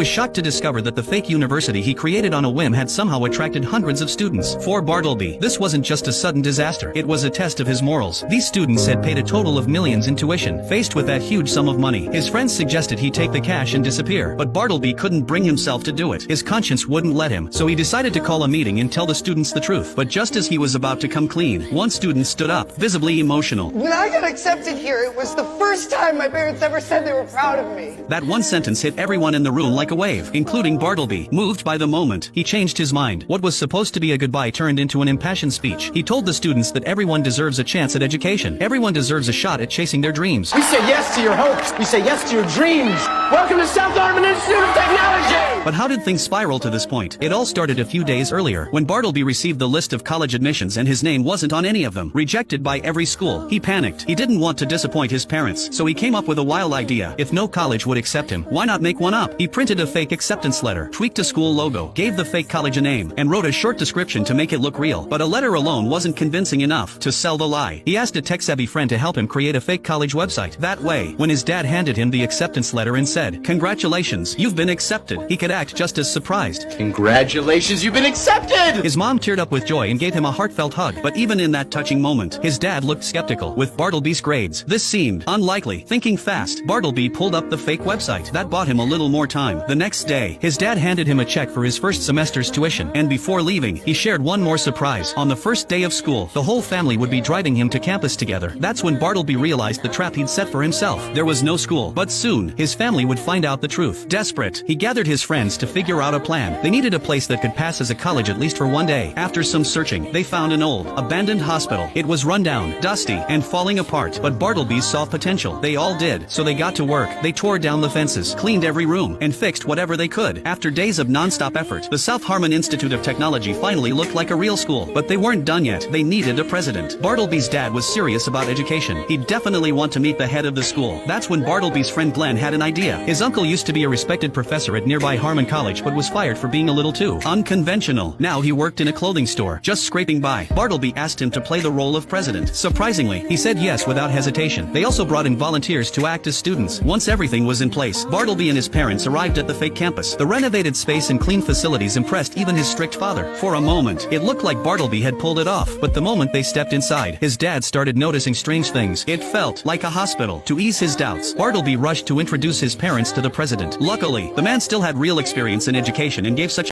was shocked to discover that the fake university he created on a whim had somehow attracted hundreds of students. For Bartleby, this wasn't just a sudden disaster, it was a test of his morals. These students had paid a total of millions in tuition. Faced with that huge sum of money, his friends suggested he take the cash and disappear, but Bartleby couldn't bring himself to do it. His conscience wouldn't let him, so he decided to call a meeting and tell the students the truth. But just as he was about to come clean, one student stood up, visibly emotional. When I got accepted here, it was the first time my parents ever said they were proud of me. That one sentence hit everyone in the room like a wave, including Bartleby. Moved by the moment, he changed his mind. What was supposed to be a goodbye turned into an impassioned speech. He told the students that everyone deserves a chance at education. Everyone deserves a shot at chasing their dreams. We say yes to your hopes. We say yes to your dreams. Welcome to South Arnhem Institute of Technology! But how did things spiral to this point? It all started a few days earlier, when Bartleby received the list of college admissions and his name wasn't on any of them. Rejected by every school. He panicked. He didn't want to disappoint his parents, so he came up with a wild idea. If no college would accept him, why not make one up? He printed a fake acceptance letter, tweaked a school logo, gave the fake college a name, and wrote a short description to make it look real. But a letter alone wasn't convincing enough to sell the lie. He asked a tech-savvy friend to help him create a fake college website. That way, when his dad handed him the acceptance letter and said, "Congratulations, you've been accepted," he could act just as surprised. Congratulations, you've been accepted! His mom teared up with joy and gave him a heartfelt hug. But even in that touching moment, his dad looked skeptical. With Bartleby's grades, this seemed unlikely. Thinking fast, Bartleby pulled up the fake website. That bought him a little more time. The next day, his dad handed him a check for his first semester's tuition, and before leaving, he shared one more surprise. On the first day of school, the whole family would be driving him to campus together. That's when Bartleby realized the trap he'd set for himself. There was no school, but soon, his family would find out the truth. Desperate, he gathered his friends to figure out a plan. They needed a place that could pass as a college at least for one day. After some searching, they found an old, abandoned hospital. It was run down, dusty, and falling apart, but Bartleby saw potential. They all did, so they got to work. They tore down the fences, cleaned every room, and fixed whatever they could. After days of non-stop effort, the South Arnhem Institute of Technology finally looked like a real school. But they weren't done yet. They needed a president. Bartleby's dad was serious about education. He'd definitely want to meet the head of the school. That's when Bartleby's friend Glenn had an idea. His uncle used to be a respected professor at nearby Harmon College, but was fired for being a little too unconventional. Now he worked in a clothing store, just scraping by. Bartleby asked him to play the role of president. Surprisingly, he said yes without hesitation. They also brought in volunteers to act as students. Once everything was in place, Bartleby and his parents arrived at the fake campus. The renovated space and clean facilities impressed even his strict father. For a moment, it looked like Bartleby had pulled it off, but the moment they stepped inside, his dad started noticing strange things. It felt like a hospital. To ease his doubts, Bartleby rushed to introduce his parents to the president. Luckily, the man still had real experience in education and gave such